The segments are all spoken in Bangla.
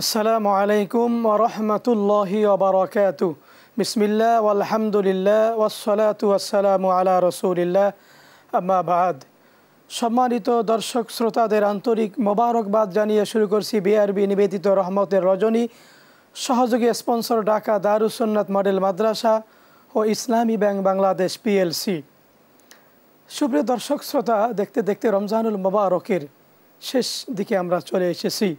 আসসালামু আলাইকুম ওয়া রাহমাতুল্লাহি ওয়া বারাকাতুহু। বিসমিল্লাহ ওয়াল হামদুলিল্লাহ ওয়াস সালাতু ওয়াস সালামু আলা রাসূলিল্লাহ, আম্মা বা'দ। সম্মানিত দর্শক শ্রোতাদের আন্তরিক মোবারকবাদ জানিয়ে শুরু করছি বিআরবি নিবেদিত রহমতের রজনী সহযোগী স্পন্সর ঢাকা দারুস সুন্নাত মডেল মাদ্রাসা ও ইসলামী ব্যাংক বাংলাদেশ পিএলসি। সুপ্রিয় দর্শক শ্রোতা, দেখতে দেখতে রমজানুল মোবারকের শেষ দিকে আমরা চলে এসেছি।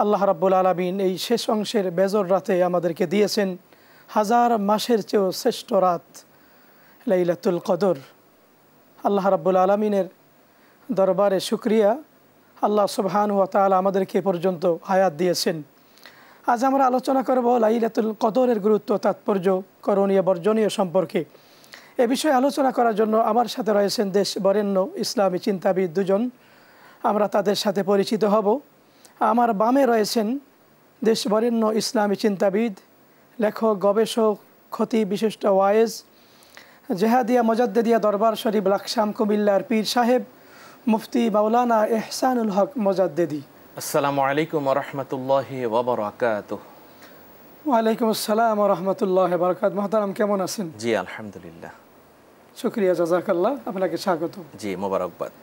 আল্লাহ রাব্বুল আলামিন এই শেষ অংশের বেজর রাতে আমাদেরকে দিয়েছেন হাজার মাসের চেয়েও শ্রেষ্ঠ রাত লাইলাতুল কদর। আল্লাহ রাব্বুল আলামিনের দরবারে শুকরিয়া, আল্লাহ সুবহানাহু ওয়া তাআলা আমাদেরকে পর্যন্ত হায়াত দিয়েছেন। আজ আমরা আলোচনা করব লাইলাতুল কদরের গুরুত্ব, তাৎপর্য, করণীয় বর্জনীয় সম্পর্কে। এ বিষয়ে আলোচনা করার জন্য আমার সাথে রয়েছেন দেশ বরেণ্য ইসলামী চিন্তাবিদ দুজন। আমরা তাদের সাথে পরিচিত হব। আমার বামে রয়েছেন দেশ বরেণ্য ইসলামী চিন্তাবিদ, লেখক, গবেষক, খতিব, বিশিষ্ট ওয়াইজ, জেহাদিয়া মুজাদ্দিদিয়া দরবার শরীফ লাকসাম কুমিল্লার পীর সাহেব মুফতি মাওলানা ইহসানুল হক মুজাদ্দিদি। আসসালামু আলাইকুম ওয়া রাহমাতুল্লাহি ওয়া বারাকাতুহু। ওয়ালাইকুম আসসালাম ওয়া রাহমাতুল্লাহি ওয়া বারাকাতুহু। মুহতারাম, কেমন আছেন? জি আলহামদুলিল্লাহ। শুকরিয়া, জাযাকাল্লাহ, আপনাকে স্বাগত। জি মোবারকবাদ।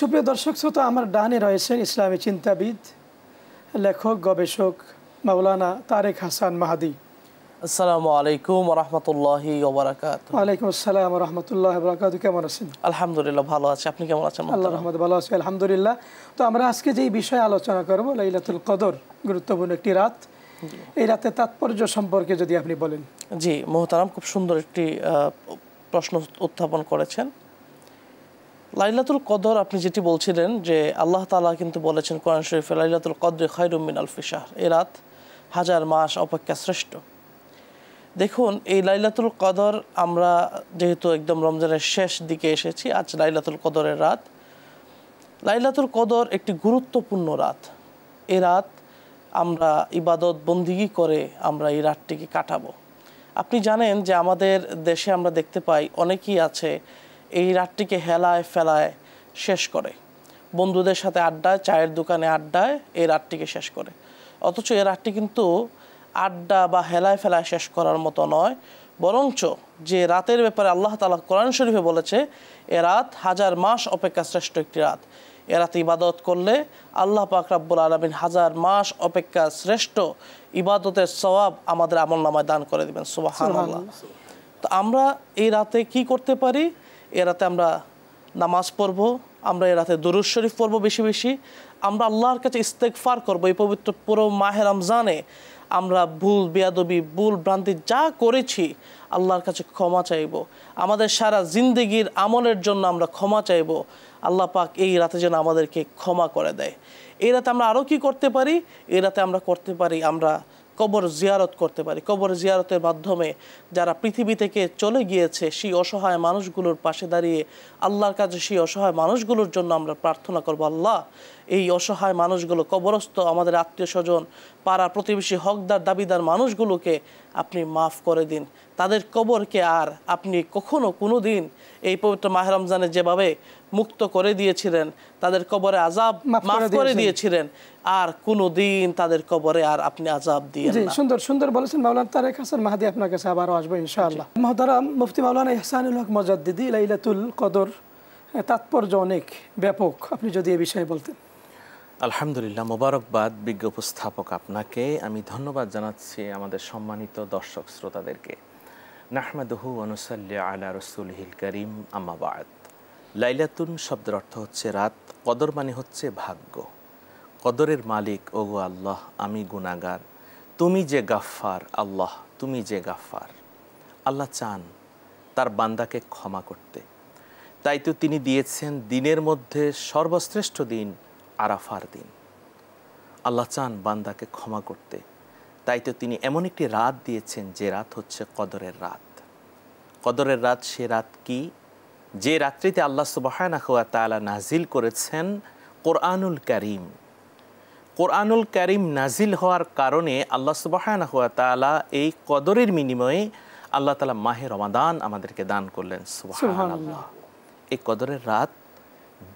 সুপ্রিয় দর্শক শ্রোতা, আমার ডানে রয়েছেন ইসলামী চিন্তাবিদ, লেখক, গবেষক মাওলানা তারেক হাসান মাহাদি। আসসালামু আলাইকুম ওয়া রাহমাতুল্লাহি ওয়া বারাকাতুহু। ওয়ালাইকুম আসসালাম ওয়া রাহমাতুল্লাহি ওয়া বারাকাতুহু। কেমন আছেন? আলহামদুলিল্লাহ, ভালো আছি। আপনি কেমন আছেন? আল্লাহর রহমতে ভালো আছি, আলহামদুলিল্লাহ। তো আমরা আজকে যেই বিষয়ে আলোচনা করব, লাইলাতুল কদর, গুরুত্বপূর্ণ একটি রাত। এই রাতের তাৎপর্য সম্পর্কে যদি আপনি বলেন। জি মুহতারাম, খুব সুন্দর একটি প্রশ্ন উত্থাপন করেছেন। লাইলাতুল কদর, আপনি যেটি বলছিলেন যে আল্লাহ তাআলা কিন্তু বলেছেন কোরআন শরীফে, লাইলাতুল কদরি খায়রুম মিন আলফি শাহর, এই রাত হাজার মাস অপেক্ষা শ্রেষ্ঠ। দেখুন, এই লাইলাতুল কদর, আমরা যেহেতু একদম রমজানের শেষ দিকে এসেছি, আজ লাইলাতুল কদরের রাত। লাইলাতুল কদর একটি গুরুত্বপূর্ণ রাত। এই রাত আমরা ইবাদত বন্দিগি করে আমরা এই রাতটিকে কাটাবো। আপনি জানেন যে আমাদের দেশে আমরা দেখতে পাই অনেকেই আছে এই রাতটিকে হেলায় ফেলায় শেষ করে, বন্ধুদের সাথে আড্ডায়, চায়ের দোকানে আড্ডায় এই রাতটিকে শেষ করে। অথচ এই রাতটি কিন্তু আড্ডা বা হেলায় ফেলায় শেষ করার মতো নয়, বরঞ্চ যে রাতের ব্যাপারে আল্লাহ তাআলা কোরআন শরীফে বলেছে এ রাত হাজার মাস অপেক্ষা শ্রেষ্ঠ একটি রাত। এ রাতে ইবাদত করলে আল্লাহ পাক রব্বুল আলামিন হাজার মাস অপেক্ষা শ্রেষ্ঠ ইবাদতের সওয়াব আমাদের আমলনামায় দান করে দিবেন। সুবহানাল্লাহ। তো আমরা এই রাতে কি করতে পারি? এ রাতে আমরা নামাজ পড়বো, আমরা এ রাতে দুরূদ শরীফ পড়বো বেশি বেশি, আমরা আল্লাহর কাছে ইস্তেগফার করবো। এই পবিত্র পুরো মাহে রমজানে আমরা ভুল, বেয়াদবি, ভুল ভ্রান্তি যা করেছি আল্লাহর কাছে ক্ষমা চাইব। আমাদের সারা জিন্দেগির আমলের জন্য আমরা ক্ষমা চাইব। আল্লাহ পাক এই রাতে যেন আমাদেরকে ক্ষমা করে দেয়। এই রাতে আমরা আরও কি করতে পারি? এই রাতে আমরা করতে পারি, আমরা কবর জিয়ারত করতে পারি। কবর জিয়ারতের মাধ্যমে যারা পৃথিবী থেকে চলে গিয়েছে সেই অসহায় মানুষগুলোর পাশে দাঁড়িয়ে আল্লাহর কাছে সেই অসহায় মানুষগুলোর জন্য আমরা প্রার্থনা করব, আল্লাহ এই অসহায় মানুষগুলো, কবরস্থ আমাদের আত্মীয় স্বজন, পাড়া প্রতিবেশী, হকদার দাবিদার মানুষগুলোকে আপনি মাফ করে দিন। তাদের কবরকে আর আপনি কখনো কোনো দিন এই পবিত্র মাহে রমজানে যেভাবে মুক্ত করে দিয়েছিলেন, তাদের কবরে আযাব মাফ করে দিয়েছিলেন, আর কোনো দিন তাদের কবরে আর আপনি আযাব দিয়েন না। সুন্দর সুন্দর বলেছেন মাওলানা তারেক হাসান মাহাদি। আপনার কাছে আবারও আসবো ইনশাআল্লাহ। মুহতারাম মুফতি মাওলানা ইহসানুল হক মুজাদ্দিদি, লাইলাতুল কদর তাৎপর্য অনেক ব্যাপক, আপনি যদি এই বিষয়ে বলতেন। আলহামদুলিল্লাহ, মোবারকবাদ বিজ্ঞ উপস্থাপক আপনাকে। আমি ধন্যবাদ জানাচ্ছি আমাদের সম্মানিত দর্শক শ্রোতাদেরকে। নাহমাদুহু ওয়া নুসাল্লি আলা রাসূলিহিল কারীম, আম্মা বা'দ। লাইলাতুন শব্দের অর্থ হচ্ছে রাত, কদর মানে হচ্ছে ভাগ্য। কদরের মালিক ওগো আল্লাহ, আমি গুনাহগার, তুমি যে গাফফার, আল্লাহ তুমি যে গাফফার। আল্লাহ চান তার বান্দাকে ক্ষমা করতে, তাই তো তিনি দিয়েছেন দিনের মধ্যে সর্বশ্রেষ্ঠ দিন আরাফার দিন। আল্লাহ চান বান্দাকে ক্ষমা করতে, তাই তো তিনি এমন একটি রাত দিয়েছেন যে রাত হচ্ছে কদরের রাত। কদরের রাত সে রাত কি? যে রাত্রিতে আল্লাহ সুবহানাহু ওয়া তাআলা নাজিল করেছেন কোরআনুল কারীম। কোরআনুল কারীম নাজিল হওয়ার কারণে আল্লাহ সুবহানাহু ওয়া তাআলা এই কদরের বিনিময়ে আল্লাহ তাআলা মাহে রমাদান আমাদেরকে দান করলেন। সুবহানাল্লাহ। এই কদরের রাত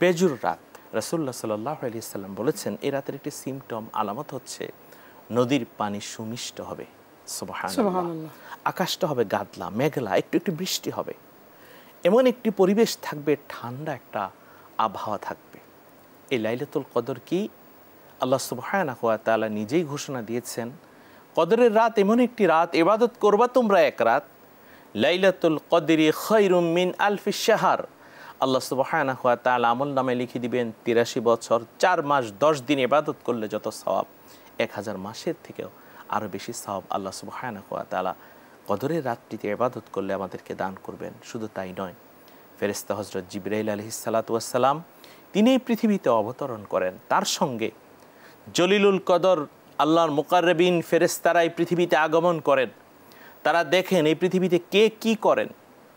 বেজুর রাত। রাসূলুল্লাহ সাল্লাল্লাহু আলাইহি সাল্লাম বলেছেন এই রাতের একটি সিমটম আলামত হচ্ছে নদীর পানি সুমিষ্ট হবে, সুবহানাল্লাহ, আকাশটা হবে গাদলা মেঘলা, একটু একটু বৃষ্টি হবে, এমন একটি পরিবেশ থাকবে, ঠান্ডা একটা আবহাওয়া থাকবে। এই লাইলাতুল কদর কি আল্লাহ সুবহানাহু ওয়া তাআলা নিজেই ঘোষণা দিয়েছেন, কদরের রাত এমন একটি রাত, ইবাদত করবা তোমরা এক রাত, লাইলাতুল কদরি খায়রুম মিন আলফি শাহর। আল্লাহ সুবহানাহু ওয়া তাআলা আমল নামে লিখে দিবেন 83 বছর 4 মাস 10 দিন ইবাদত করলে যত সওয়াব, 1000 মাসের থেকেও আরও বেশি সওয়াব আল্লাহ সুবহানাহু ওয়া তাআলা কদরের রাতটিতে ইবাদত করলে আমাদেরকে দান করবেন। শুধু তাই নয়, ফেরেশতা হযরত জিবরাইল আলাইহিস সালাতু ওয়াস সালাম তিনি এই পৃথিবীতে অবতরণ করেন, তার সঙ্গে জলিলুল কদর আল্লাহর মুকাররবিন ফেরেশতারা এই পৃথিবীতে আগমন করেন। তারা দেখেন এই পৃথিবীতে কে কি করেন,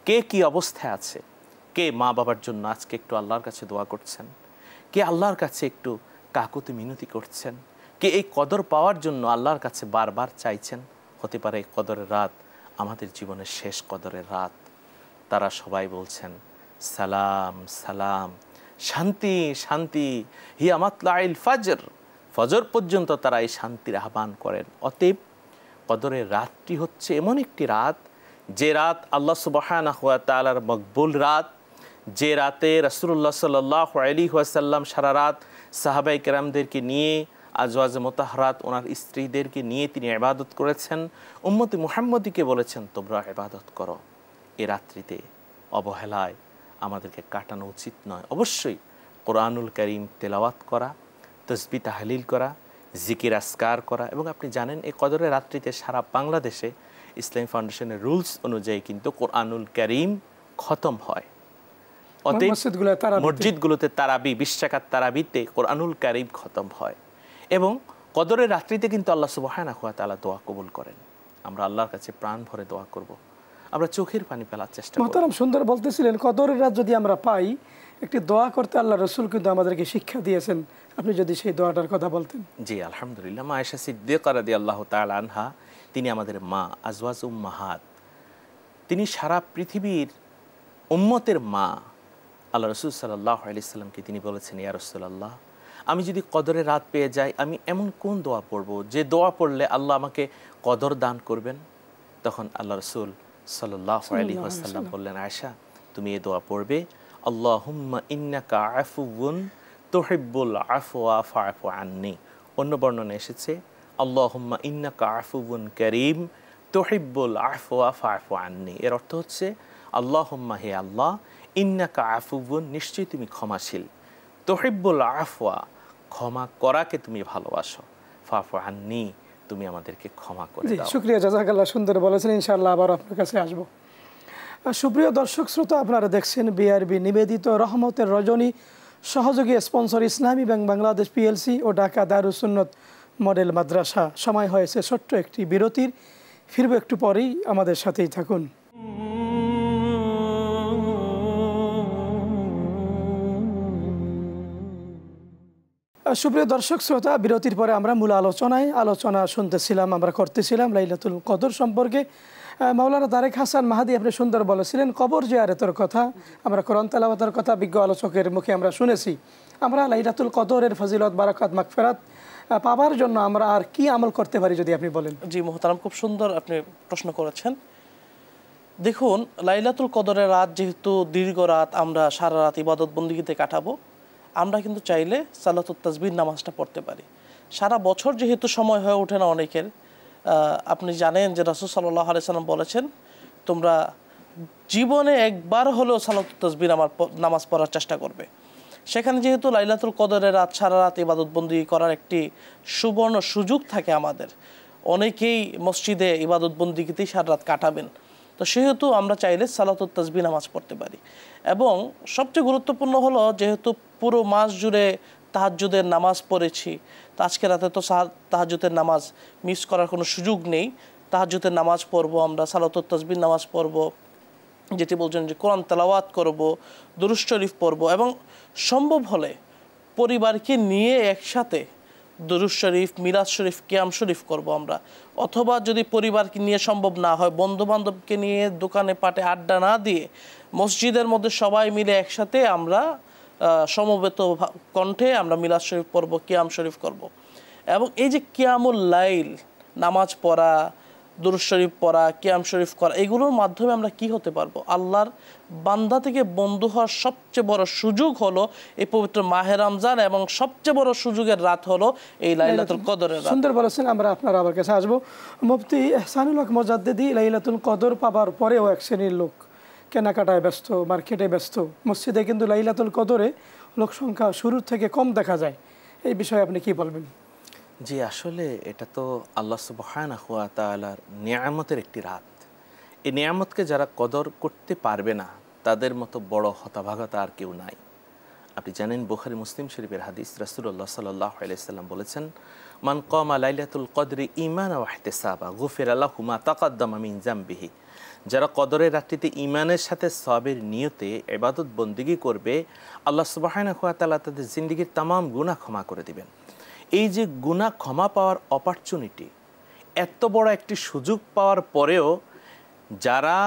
কে কি অবস্থায় আছে, কে মা বাবার জন্য আজকে একটু আল্লাহর কাছে দোয়া করছেন, কে আল্লাহর কাছে একটু কাকুতি মিনতি করছেন, কে এই কদর পাওয়ার জন্য আল্লাহর কাছে বারবার চাইছেন। হতে পারে এই কদরের রাত আমাদের জীবনের শেষ কদরের রাত। তারা সবাই বলছেন সালাম সালাম, শান্তি শান্তি, হিয়া মাতলাইল ফজর, ফজর পর্যন্ত তারা এই শান্তির আহ্বান করেন। অতএব কদরের রাতটি হচ্ছে এমন একটি রাত, যে রাত আল্লাহ সুবহানাহু ওয়া তাআলার মকবুল রাত, যে রাতে রাসূলুল্লাহ সাল্লাল্লাহু আলাইহি ওয়াসাল্লাম সারা রাত সাহাবায়ে কেরামদেরকে নিয়ে, আজওয়াজে মুতাহহারাত ওনার স্ত্রীদেরকে নিয়ে তিনি ইবাদত করেছেন। উম্মতে মুহাম্মদীকে বলেছেন তোমরা ইবাদত করো। এ রাত্রিতে অবহেলায় আমাদেরকে কাটানো উচিত নয়। অবশ্যই কোরআনুল কারীম তেলাওয়াত করা, তাসবিহ তাহলিল করা, জিকির আসকার করা। এবং আপনি জানেন এই কদরের রাত্রিতে সারা বাংলাদেশে ইসলামী ফাউন্ডেশনের রুলস অনুযায়ী কিন্তু কোরআনুল কারীম খতম হয়। অতএব মসজিদগুলোতে তারাবি, 20 রাকাত তারাবিতে কোরআনুল কারীম খতম হয়। এবং কদরের রাত্রিতে কিন্তু আল্লাহ সুবহানাহু ওয়া তাআলা দোয়া কবুল করেন। আমরা আল্লাহর কাছে প্রাণ ভরে দোয়া করব, আমরা চোখের পানি ফেলার চেষ্টা করব। মোহতারাম সুন্দর বলতেছিলেন কদরের রাত যদি আমরা পাই, একটি দোয়া করতে আল্লাহ রাসূল কিন্তু আমাদেরকে শিক্ষা দিয়েছেন। আপনি যদি সেই দোয়াটার কথা বলতেন। জি আলহামদুলিল্লাহ। মা আয়েশা সিদ্দিকা রাদিয়াল্লাহু তাআলা আনহা, তিনি আমাদের মা, আজওয়াজ উম্মাহাত, তিনি সারা পৃথিবীর উম্মতের মা। আল্লাহ রাসূল সাল্লাল্লাহু আলাইহি সাল্লামকে তিনি বলেছেন, ইয়া রাসূলুল্লাহ, আমি যদি কদরের রাত পেয়ে যাই, আমি এমন কোন দোয়া পড়ব যে দোয়া পড়লে আল্লাহ আমাকে কদর দান করবেন? তখন আল্লাহ রাসূল সাল্লাল্লাহু আলাইহি ওয়াসাল্লাম বললেন, আয়েশা তুমি এই দোয়া পড়বে, আল্লাহুম্মা ইন্নাকা আফুউন তুহিব্বুল আফওয়া ফা'ফু আন্নি। অন্য বর্ণনা এসেছে আল্লাহুম্মা ইন্নাকা আফুউন কারীম তুহিব্বুল আফওয়া ফা'ফু আন্নি। এর অর্থ হচ্ছে আল্লাহুম্মা, হে আল্লাহ, ইন্নাকা আফুউন, নিশ্চয়ই তুমি ক্ষমাশীল, তুহিব্বুল আফওয়া, ক্ষমা করাকে তুমি ভালোবাসো, ফা'ফু আন্নি, তুমি আমাদেরকে ক্ষমা করে দাও। শুকরিয়া, জাযাকাল্লাহ, সুন্দর বলেছেন। ইনশাআল্লাহ আবার আপনার কাছে আসবো। সুপ্রিয় দর্শক শ্রোতা, আপনারা দেখছেন বিআরবি নিবেদিত রহমতের রজনী সহযোগী স্পন্সর ইসলামী ব্যাংক বাংলাদেশ পিএলসি ও ঢাকা দারুস সুন্নাত মডেল মাদ্রাসা। সময় হয়েছে ছোট্ট একটি বিরতির, ফিরবো একটু পরেই, আমাদের সাথেই থাকুন। সুপ্রিয় দর্শক শ্রোতা, বিরতির পরে আমরা মূল আলোচনা শুনতেছিলাম, আমরা করতেছিলাম লাইলাতুল কদর সম্পর্কে। মাওলানা তারেক হাসান মাহাদি আপনি সুন্দর বলেছিলেন কবর জিয়ারতের কথা, আমরা কোরআন তেলাওয়াতের কথা বিজ্ঞ আলোচকের মুখে আমরা শুনেছি। আমরা লাইলাতুল কদরের ফজিলত, বারাকাত, মাগফিরাত পাবার জন্য আমরা আর কি আমল করতে পারি যদি আপনি বলেন। জি মোহতারাম, খুব সুন্দর আপনি প্রশ্ন করেছেন। দেখুন, লাইলাতুল কদরের রাত যেহেতু দীর্ঘ রাত, আমরা সারা রাত ইবাদত বন্দেগীতে কাটাবো, আমরা কিন্তু চাইলে সালাতুত তাসবিহ নামাজটা পড়তে পারি। সারা বছর যেহেতু সময় হয়ে ওঠে না অনেকের, আপনি জানেন যে রাসূল সাল্লাল্লাহু আলাইহি সাল্লাম বলেছেন তোমরা জীবনে একবার হলেও সালাতুত তাসবিহ নামাজ পড়ার চেষ্টা করবে। সেখানে যেহেতু লাইলাতুল কদরের রাত, সারা রাত ইবাদত বন্দেগী করার একটি সুবর্ণ সুযোগ থাকে আমাদের, অনেকেই মসজিদে ইবাদত বন্দেগীতেই সারা রাত কাটাবেন, তো সেহেতু আমরা চাইলে সালাতুত তাসবিহ নামাজ পড়তে পারি। এবং সবচেয়ে গুরুত্বপূর্ণ হলো, যেহেতু পুরো মাস জুড়ে তাহাজ্জুদের নামাজ পড়েছি, তো আজকে রাতে তো তাহাজ্জুদের নামাজ মিস করার কোনো সুযোগ নেই। তাহাজ্জুদের নামাজ পড়ব, আমরা সালাতুত তাসবিহ নামাজ পড়ব, যেটি বলছেন যে কোরআন তেলাওয়াত করব, দুরূদ শরীফ পড়ব, এবং সম্ভব হলে পরিবারকে নিয়ে একসাথে দুরূদ শরীফ, মিলাদ শরীফ, কিয়াম শরীফ করব আমরা। অথবা যদি পরিবারকে নিয়ে সম্ভব না হয়, বন্ধুবান্ধবকে নিয়ে দোকানে পাটে আড্ডা না দিয়ে মসজিদের মধ্যে সবাই মিলে একসাথে আমরা সমবেত কণ্ঠে আমরা মিলাদ শরীফ পড়ব, কিয়াম শরীফ করব। এবং এই যে কিয়ামুল লাইল, নামাজ পড়া, দুরূদ শরীফ পড়া, কিয়াম শরীফ করা, এগুলোর মাধ্যমে আমরা কি হতে পারবো? আল্লাহর বান্দা থেকে বন্ধু হওয়ার সবচেয়ে বড় সুযোগ হলো এই পবিত্র মাহে রমজান, এবং সবচেয়ে বড় সুযোগের রাত হলো এই লাইলাতুল কদরের রাত। সুন্দর বলেছেন। আমরা আপনার আবার কাছে আসবো। মুফতি ইহসানুল হক মুজাদ্দিদি লাইলাতুল কদর পাবার পরেও এক শ্রেণীর লোক কেনাকাটায় ব্যস্ত, মার্কেটে ব্যস্ত। মসজিদে কিন্তু লাইলাতুল কদরে লোক সংখ্যা শুরু থেকে কম দেখা যায়। এই বিষয়ে আপনি কি বলবেন? জি, আসলে এটা তো আল্লাহ সুবহানাহু ওয়া তাআলার নিয়ামতের একটি রাত। এই নিয়ামতকে যারা কদর করতে পারবে না, তাদের মতো বড় হতভাগা আর কেউ নাই। আপনি জানেন, বুখারী মুসলিম শরীফের হাদিস, রাসূলুল্লাহ সাল্লাল্লাহু আলাইহি সাল্লাম বলেছেন, মান কামা লাইলাতুল কদরি ঈমানান ওয়া ইহতিসাবা গুফিরা লাহু মা তাকাদ্দামা মিন যামবিহি। যারা কদরের রাত্রিতে ঈমানের সাথে সওয়াবের নিয়তে ইবাদত বন্দেগী করবে, আল্লাহ সুবহানাহু ওয়া তাআলা তাদের জিন্দেগীর तमाम গুনাহ ক্ষমা করে দিবেন। এই যে গুনাহ ক্ষমা পাওয়ার অপরচুনিটি, এত বড় একটি সুযোগ পাওয়ার পরেও যারা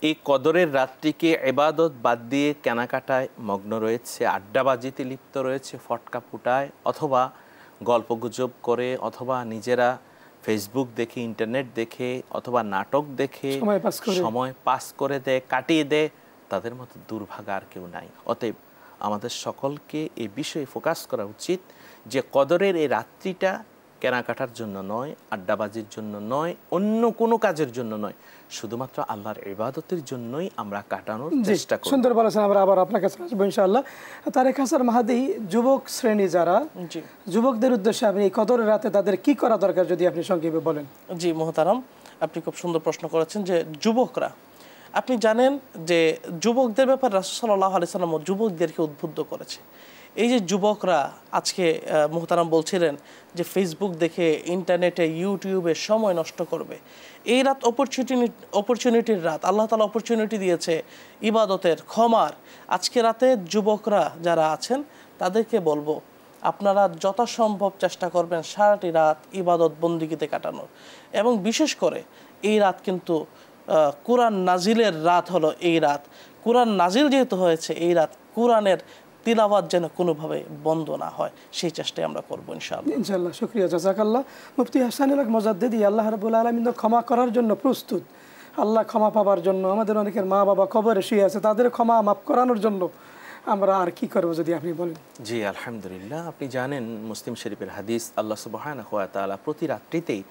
এই কদরের রাত্রিকে ইবাদত বাদ দিয়ে কেনাকাটায় মগ্ন রয়েছে, আড্ডাবাজিতে লিপ্ত রয়েছে, ফটকা ফুটায়, অথবা গল্পগুজব করে, অথবা নিজেরা ফেসবুক দেখে, ইন্টারনেট দেখে, অথবা নাটক দেখে সময় পাস করে দেয়, কাটিয়ে দেয়, তাদের মতো দুর্ভাগা আর কেউ নাই। অতএব আমাদের সকলকে এই বিষয়ে ফোকাস করা উচিত যে কদরের এই রাত্রিটা কেনাকাটার জন্য নয়, আড্ডাবাজির জন্য নয়, অন্য কোনো কাজের জন্য নয়, শুধুমাত্র আল্লাহর ইবাদতের জন্যই আমরা কাটানোর চেষ্টা করব। সুন্দর বলেছেন। আমরা আবার আপনার কাছে আসবো ইনশাআল্লাহ। তারেক হাসান মাহাদি, যুবক শ্রেণী যারা, যুবকদের উদ্দেশ্যে আপনি এই কদরের রাতে তাদের কি করা দরকার যদি আপনি সংক্ষেপে বলেন? জি মোহতারাম, আপনি খুব সুন্দর প্রশ্ন করেছেন। যে যুবকরা, আপনি জানেন যে যুবকদের ব্যাপারে রাসূল সাল্লাল্লাহু আলাইহি সাল্লাম যুবকদেরকে উদ্বুদ্ধ করেছে। এই যে যুবকরা আজকে মোহতারাম বলছিলেন যে ফেসবুক দেখে, ইন্টারনেটে, ইউটিউবে সময় নষ্ট করবে, এই রাত অপরচুনিটির রাত। আল্লাহ তাআলা অপরচুনিটি দিয়েছে ইবাদতের, ক্ষমার। আজকে রাতে যুবকরা যারা আছেন তাদেরকে বলবো, আপনারা যথাসম্ভব চেষ্টা করবেন সারাটি রাত ইবাদত বন্দিগিতে কাটানোর। এবং বিশেষ করে এই রাত কিন্তু কোরআন নাজিলের রাত হলো এই রাত। কোরআন নাজিল যেহেতু হয়েছে এই রাত, কোরআনের তিলাওয়াত যেন কোনোভাবে বন্ধ না হয়, সেই চেষ্টাই আমরা করবো ইনশাআল্লাহ। ইনশাআল্লাহ, শুকরিয়া, জাযাকাল্লাহ। মুফতি ইহসানুল হক মুজাদ্দিদি, আল্লাহ রাব্বুল আলামিন তো ক্ষমা করার জন্য প্রস্তুত। আল্লাহ ক্ষমা পাবার জন্য, আমাদের অনেকের মা বাবা কবরে শুয়ে আছে, তাদের ক্ষমা মাফ করানোর জন্য আমরা আর কি করবো যদি আপনি বলেন? জি আলহামদুলিল্লাহ, আপনি জানেন মুসলিম শরীফের হাদিস, আল্লাহ সুবহানাহু ওয়া তাআলা প্রতি রাত্রিতেই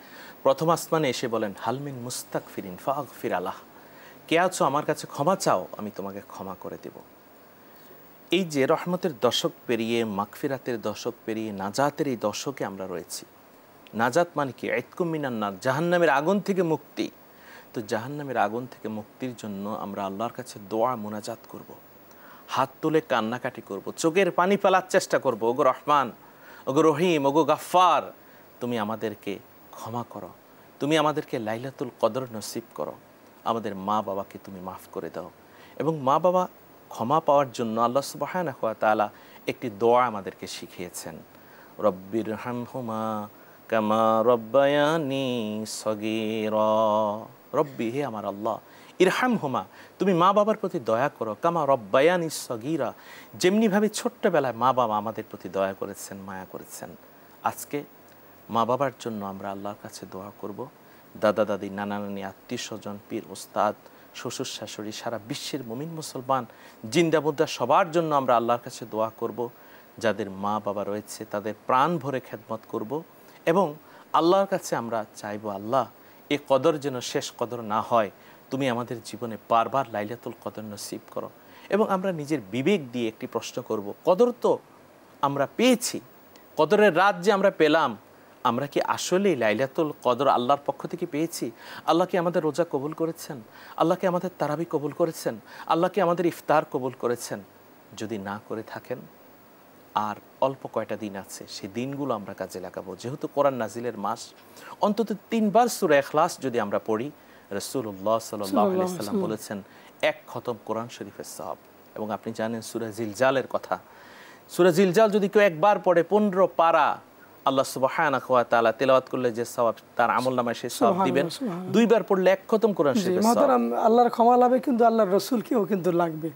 প্রথম আসমানে এসে বলেন, হালমিন মুস্তাগফিরিন ফাগফির আলাহ, কে আছো আমার কাছে ক্ষমা চাও, আমি তোমাকে ক্ষমা করে দেব। এই যে রহমতের দশক পেরিয়ে, মাগফিরাতের দশক পেরিয়ে নাজাতের এই দশকে আমরা রয়েছি। নাজাত মানে কি? ইতকুম মিনান নার, জাহান্নামের আগুন থেকে মুক্তি। তো জাহান্নামের আগুন থেকে মুক্তির জন্য আমরা আল্লাহর কাছে দোয়া মুনাজাত করব, হাত তুলে কান্নাকাটি করব, চোখের পানি ফেলার চেষ্টা করব। ওগো রহমান, ওগো রহিম, ওগো গাফফার, তুমি আমাদেরকে ক্ষমা করো, তুমি আমাদেরকে লাইলাতুল কদর নসিব করো, আমাদের মা বাবাকে তুমি মাফ করে দাও। এবং মা বাবা ক্ষমা পাওয়ার জন্য আল্লাহ সুবহানাহু ওয়া তাআলা একটি দোয়া আমাদেরকে শিখিয়েছেন, রব্বির হামহুমা কামা রব্বায়ানি সগীরা। রব্বি, হে আমার আল্লাহ, ইরহামহুমা, তুমি মা বাবার প্রতি দয়া করো, কামা রব্বায়ানি সগীরা, যেমনিভাবে ছোট্টবেলায় মা বাবা আমাদের প্রতি দয়া করেছেন, মায়া করেছেন। আজকে মা বাবার জন্য আমরা আল্লাহর কাছে দোয়া করব। দাদা দাদি, নানা নানি, আত্মীয় স্বজন, পীর ওস্তাদ, শ্বশুর শাশুড়ি, সারা বিশ্বের মুমিন মুসলমান, জিন্দা মুদ্রা সবার জন্য আমরা আল্লাহর কাছে দোয়া করব। যাদের মা বাবা রয়েছে তাদের প্রাণ ভরে খেদমত করব এবং আল্লাহর কাছে আমরা চাইব, আল্লাহ এ কদর যেন শেষ কদর না হয়, তুমি আমাদের জীবনে বারবার লাইলাতুল কদর নসিব করো। এবং আমরা নিজের বিবেক দিয়ে একটি প্রশ্ন করব, কদর তো আমরা পেয়েছি, কদরের রাত যে আমরা পেলাম, আমরা কি আসলেই লাইলাতুল কদর আল্লাহর পক্ষ থেকে পেয়েছি? আল্লাহ কি আমাদের রোজা কবুল করেছেন? আল্লাহ কি আমাদের তারাবি কবুল করেছেন? আল্লাহ কি আমাদের ইফতার কবুল করেছেন? যদি না করে থাকেন, আর অল্প কয়টা দিন আছে, সেই দিনগুলো আমরা কাজে লাগাবো। যেহেতু কোরআন নাজিলের মাস, অন্তত 3 বার সূরা ইখলাস যদি আমরা পড়ি, রাসূলুল্লাহ সাল্লাল্লাহু আলাইহি সাল্লাম বলেছেন 1 খতম কোরআন শরীফের সওয়াব। এবং আপনি জানেন সূরা জিলজালের কথা, সূরা জিলজাল যদি কেউ একবার পড়ে 15 পারা আল্লাহ সুবহানাহু ওয়া তাআলা তেলাওয়াত করলে যে সওয়াব তার আমলনামায় সে সওয়াব দিবেন, দুইবার পড়লে এক খতম কোরআন শরীফের সওয়াব। মহতারাম, আল্লাহর ক্ষমা লাভে কিন্তু আল্লাহর রাসূলকেও কিন্তু লাগবে।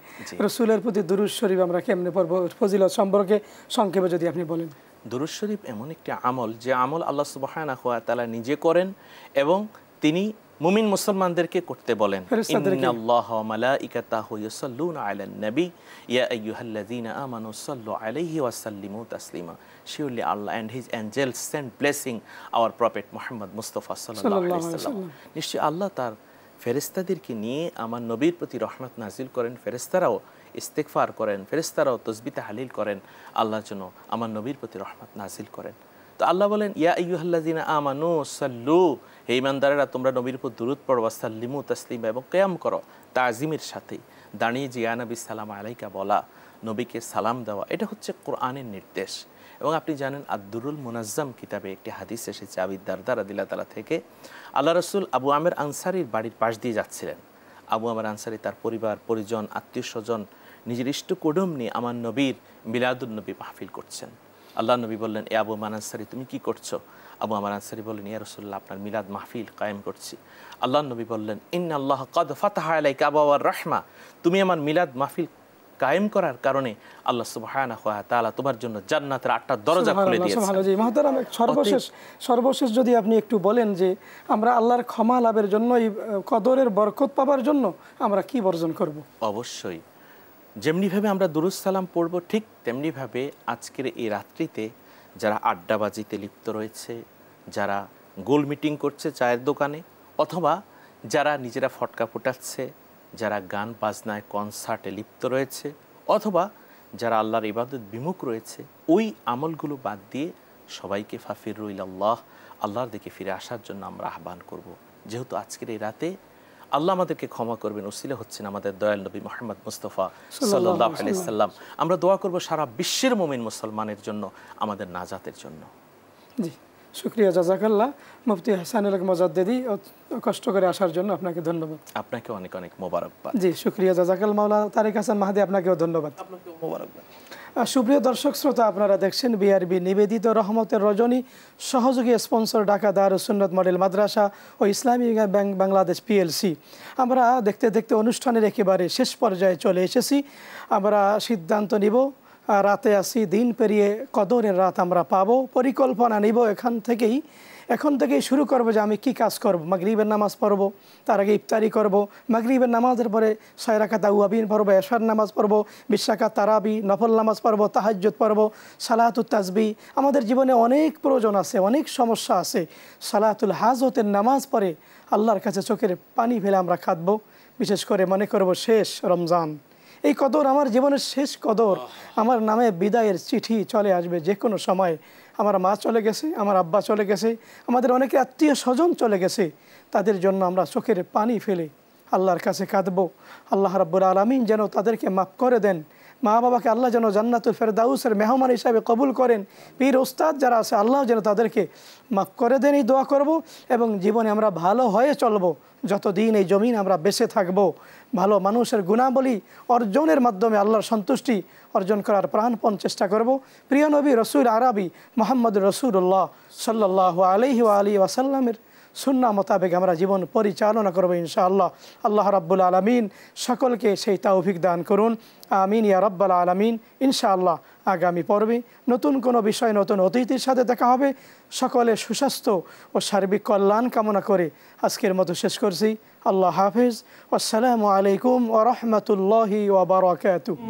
রাসূলের প্রতি দুরূদ শরীফ আমরা কেমনে পড়ব, ফজিলত সম্পর্কে সংক্ষেপে যদি আপনি বলেন। দুরূদ শরীফ এমন একটি আমল, যে আমল আল্লাহ সুবহানাহু ওয়া তাআলা নিজে করেন এবং তিনি মুমিন মুসলমানদেরকে করতে বলেন। ইন্নাল্লাহা ওয়া মালাইকাতাহু ইউসাল্লুনা আলান নবী ইয়া আইয়ুহাল্লাযীনা আমানু সাল্লু আলাইহি ওয়া সাল্লিমু Taslima. Surely Allah and his angels send blessing our prophet Muhammad Mustafa sallallahu alaihi wasallam. নিশ্চয় আল্লাহ তার ফেরেশতাদেরকে নিয়ে আমার নবীর প্রতি রহমত নাজিল করেন, ফেরেশতারাও ইস্তিগফার করেন, ফেরেশতারাও তাসবিহ তাহলিল করেন, আল্লাহর জন্য আমার নবীর প্রতি রহমত নাজিল করেন। তো আল্লাহ বলেন ইয়া আইয়ুহাল্লাযীনা আমানু সাল্লু, হে ঈমানদারেরা তোমরা নবীর উপর দুরূদ পড়ো, ওয়া সাল্লিমু তাসলিমা, এবং কিয়াম করো তাজিমের সাথে। দাঁড়িয়ে যে ইয়া নবী সালাম আলাইকা বলা, নবীকে সালাম দেওয়া, এটা হচ্ছে কোরআনের নির্দেশ। এবং আপনি জানেন আদ-দুরুল মুনাজ্জাম কিতাবে একটি হাদিস এসেছে আবু দারদা রাদিয়াল্লাহু তাআলা থেকে, আল্লাহ রাসূল আবু আমের আনসারীর বাড়ির পাশ দিয়ে যাচ্ছিলেন। আবু আমের আনসারী তার পরিবার পরিজন আত্মীয় স্বজন নিজের ইষ্ট কুটুম নিয়ে আমার নবীর মিলাদুন নবী মাহফিল করছেন। আল্লাহ নবী বললেন, এ আবু আমের আনসারী তুমি কি করছো? আবু আমের আনসারী বললেন, ইয়া রাসূলুল্লাহ আপনার মিলাদ মাহফিল কায়েম করছি। আল্লাহ নবী বললেন, ইন্নাল্লাহ কাদ ফাতাহা আলাইকা আবওয়ার রাহমা, তুমি আমার মিলাদ মাহফিল কায়েম করার কারণে আল্লাহ সুবহানাহু ওয়া তাআলা তোমার জন্য জান্নাতের 8টা দরজা খুলে দিয়েছেন। মহতারাম, সর্বশেষ যদি আপনি একটু বলেন যে আমরা আল্লাহর ক্ষমা লাভের জন্য, এই কদরের বরকত পাবার জন্য আমরা কি বর্জন করব? অবশ্যই যেমনিভাবে আমরা দুরূদ সালাম পড়ব, ঠিক তেমনিভাবে আজকের এই রাত্রিতে যারা আড্ডাবাজিতে লিপ্ত রয়েছে, যারা গোল মিটিং করছে চায়ের দোকানে, অথবা যারা নিজেরা ফটকা ফুটাচ্ছে, যারা গান বাজনায় কনসার্টে লিপ্ত রয়েছে, অথবা যারা আল্লাহর ইবাদত বিমুখ রয়েছে, ওই আমলগুলো বাদ দিয়ে সবাইকে ফাফিরু ইলাল্লাহ, আল্লাহর দিকে ফিরে আসার জন্য আমরা আহ্বান করব। যেহেতু আজকের এই রাতে আল্লাহ আমাদেরকে ক্ষমা করবেন, উসিলা হচ্ছেন আমাদের দয়াল নবী মুহাম্মদ মুস্তাফা সাল্লাল্লাহু আলাইহি সাল্লাম। আমরা দোয়া করব সারা বিশ্বের মুমিন মুসলমানের জন্য, আমাদের নাজাতের জন্য। জি, শুকরিয়া, জাযাকাল্লাহ। মুফতি হাসানুল হক মুজাদ্দিদি, কষ্ট করে আসার জন্য আপনাকে ধন্যবাদ। আপনাকে অনেক অনেক মোবারকবাদ। জি, শুকরিয়া, জাযাকাল মাওলা তারেক হাসান মাহদি, আপনাকেও ধন্যবাদ। আপনাকেও মোবারকবাদ। সুপ্রিয় দর্শক শ্রোতা, আপনারা দেখছেন বিআরবি নিবেদিত রহমতের রজনী, সহযোগী স্পন্সর ঢাকা দারুস সুন্নাত মডেল মাদ্রাসা ও ইসলামী ব্যাংক বাংলাদেশ পিএলসি। আমরা দেখতে দেখতে অনুষ্ঠানের একেবারে শেষ পর্যায়ে চলে এসেছি। আমরা সিদ্ধান্ত নিব, রাতে আসি, দিন পেরিয়ে কদরের রাত আমরা পাবো, পরিকল্পনা নিব এখন থেকেই শুরু করব যে আমি কি কাজ করব। মাগরিবের নামাজ পড়ব, তার আগে ইফতারি করব, মাগরিবের নামাজের পরে 6 রাকাত আউয়াবিন পড়ব, এশার নামাজ পড়ব, 20 রাকাত তারাবি নফল নামাজ পড়ব, তাহাজ্জুদ পড়ব, সালাতুত তাসবিহ। আমাদের জীবনে অনেক প্রয়োজন আছে, অনেক সমস্যা আছে। সালাতুল হাজতের নামাজ পড়ে আল্লাহর কাছে চোখের পানি ফেলে আমরা কাঁদব। বিশেষ করে মনে করব শেষ রমজান, এই কদর আমার জীবনের শেষ কদর, আমার নামে বিদায়ের চিঠি চলে আসবে যে কোনো সময়। আমার মা চলে গেছে, আমার আব্বা চলে গেছে, আমাদের অনেকে আত্মীয় স্বজন চলে গেছে, তাদের জন্য আমরা চোখের পানি ফেলে আল্লাহর কাছে কাঁদব। আল্লাহ রাব্বুল আলামিন যেন তাদেরকে মাফ করে দেন, মা বাবাকে আল্লাহ যেন জান্নাতুল ফেরদাউসের মেহমান হিসাবে কবুল করেন, পীর ওস্তাদ যারা আছে আল্লাহ যেন তাদেরকে মাফ করে দেন, এই দোয়া করব। এবং জীবনে আমরা ভালো হয়ে চলব, যতদিন এই জমিন আমরা বেঁচে থাকব, ভালো মানুষের গুণাবলী অর্জনের মাধ্যমে আল্লাহর সন্তুষ্টি অর্জন করার প্রাণপণ চেষ্টা করব। প্রিয় নবী রসুল আরবি মোহাম্মদ রসুল্লাহ সাল্লাল্লাহু আলাইহি ওয়া আলিহি ওয়াসাল্লামের সুন্নাহ মোতাবেক আমরা জীবন পরিচালনা করব ইনশাআল্লাহ। আল্লাহ রাব্বুল আলামিন সকলকে সেই তৌফিক দান করুন, আমিন ইয়া রাব্বাল আলামিন। ইনশাআল্লাহ আগামী পর্বে নতুন কোনো বিষয়, নতুন অতিথির সাথে দেখা হবে। সকলের সুস্বাস্থ্য ও সার্বিক কল্যাণ কামনা করে আজকের মতো শেষ করছি। আল্লাহ হাফেজ, আসসালামু আলাইকুম ওয়া রাহমাতুল্লাহি ওয়া বারাকাতুহু।